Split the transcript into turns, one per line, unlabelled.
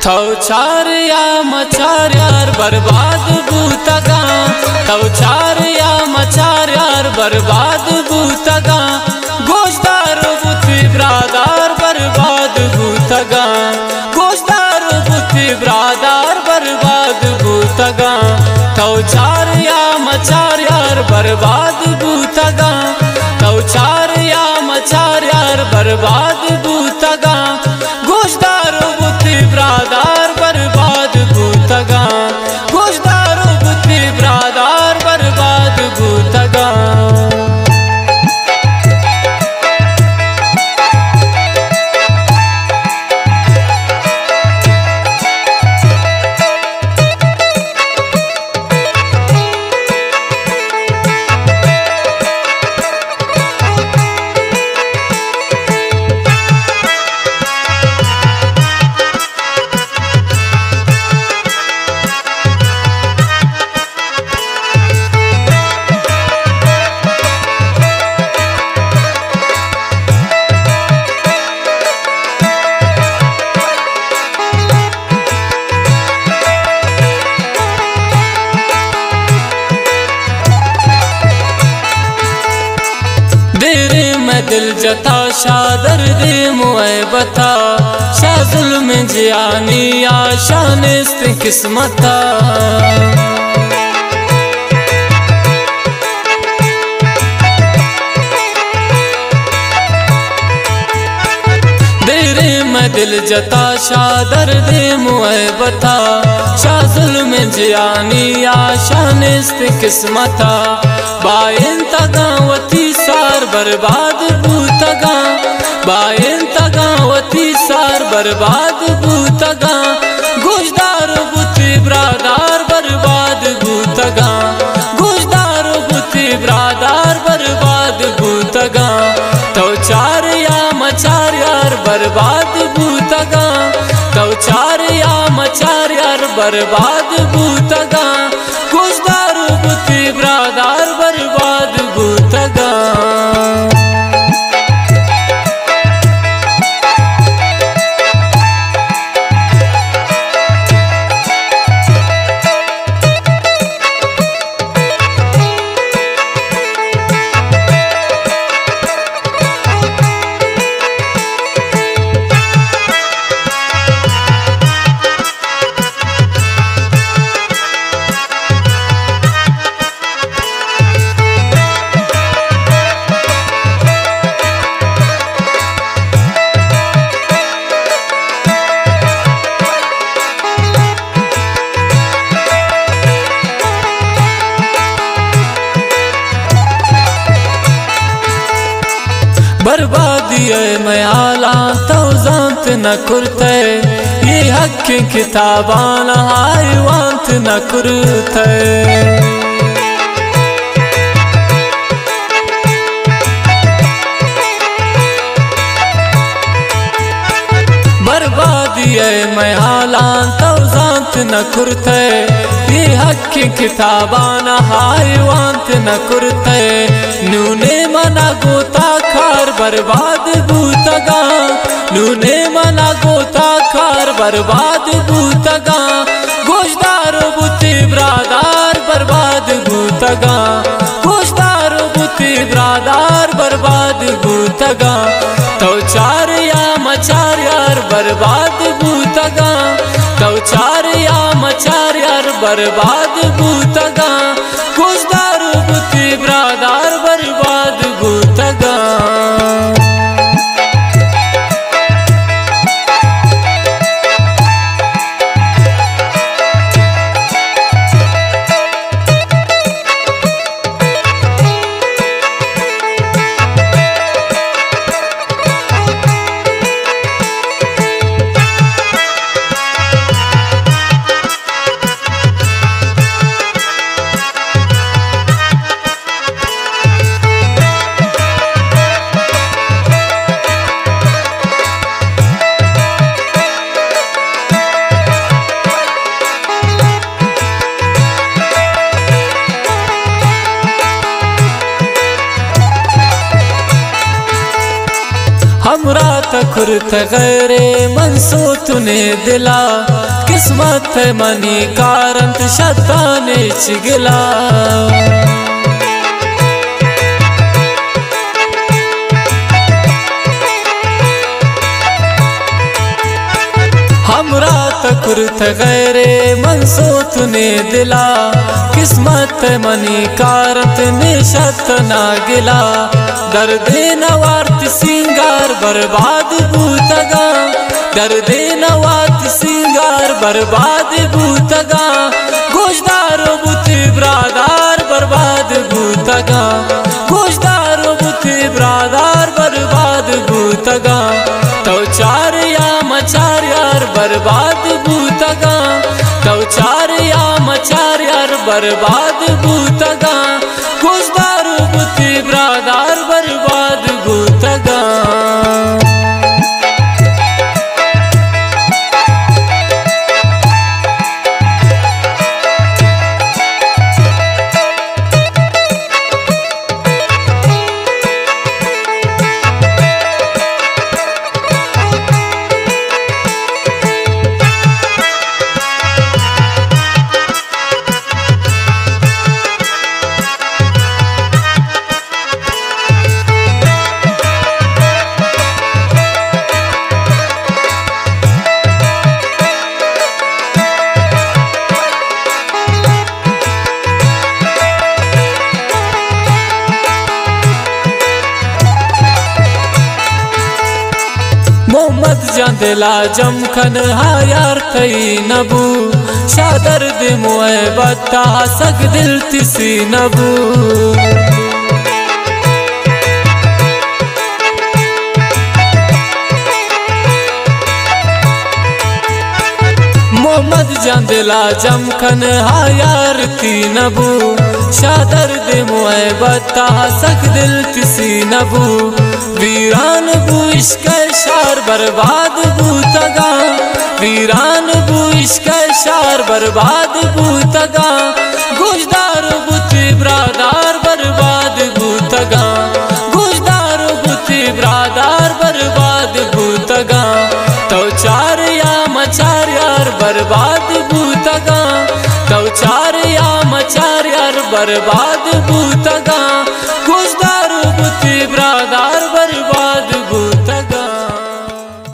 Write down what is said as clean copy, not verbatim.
थौ चार या मचार यार बर्बाद बूतगा, थौ चार या मचार यार बर्बाद बूतगा, गोश्तदार बुती ब्रादार बर्बाद बूतगा, गोश्तदार बुती ब्रादार बर्बाद बूतगा, थौ चार या मचार यार बर्बाद बूतगा, थौ चार या मचार यार बर्बाद बूतगा, गोश्तदार बुती ब्रादार बर्बाद बूतगा, गोश्तदार बुती ब्रादार बर्बाद बूतगा। दिल जता शाह दर्द मुए बता, शाह जुल्म जियानी आशा नेस्त किस्मता, देरे मैं दिल जता शाह दर्द मुए बता, शाह जुल्म जियानी आशा नेस्त किस्मता, बाइन तगावती सार बर्बाद बूतगा, बाइन तगावती सार बर्बाद बूतगा, गोश्तदार बुती ब्रादार बर्बाद बूतगा, गोश्तदार बुती ब्रादार बर्बाद बूतगा, तो चार या मचार यार बर्बाद बूतगा, तो चार या मचार यार बर्बाद बूतगा, गोश्तदार बुती ब्रादार बर्बाद बूतगा। बर्बादी मैं आला तो जानत न कुरते, ये हक की किताबान हाय वांत न कुरते, बर्बादी मैं आला तो जानत न कुरते, ये हक की किताबान हाय वांत न कुरते, नूने मना गोता खार बर्बाद बूतगा, नूने मना गोता खार बर्बाद बूतगा, गोश्तदार बुती ब्रादार बर्बाद बूतगा, गोश्तदार बुती ब्रादार बर्बाद बूतगा, तो चार या मचार यार बर्बाद बूतगा, तो चार या मचार यार बर्बाद बूतगा, गोश्तदार बुती ब्रादार बर्बाद बूतगा। तकुरत गैरे मनसो तूने दिला किस्मत मनी कारंत शताने चिगिला हमरा तकुरत गैरे मनसो तूने दिला किस्मत मनी कारत निशत ना गिला दर्दे नवार्त सिंगार बर्बाद बूतगा दर्दे नवार्त सिंगार बर्बाद बूतगा गोशदारो बुति ब्रादार बर्बाद बूतगा गोशदारो बुति ब्रादार बर्बाद बूतगा तो चार या मचार यार बर्बाद बूतगा तो चार या मचार यार बर्बाद बूतगा गोशदारो बुति ब्रादार बर्बाद बूतगा मोहम्मद जंदला जमखन हायार थई नबू शादर दे मुए बता सग दिल तिसी नबू मोहम्मद जंदला जमखन हायार थी नबू शादर दे मुए बता सग दिल तिसी नबू वीरान बू इश्क शार बर्बाद बूतगा वीरान बू इश्क शार बर्बाद बूतगा गोशदार बुति ब्रादार बर्बाद बूतगा गोशदार बुति ब्रादार बर्बाद बूतगा तो चार या मचार यार बर्बाद बूतगा तो चार या मचार यार बर्बाद बूतगा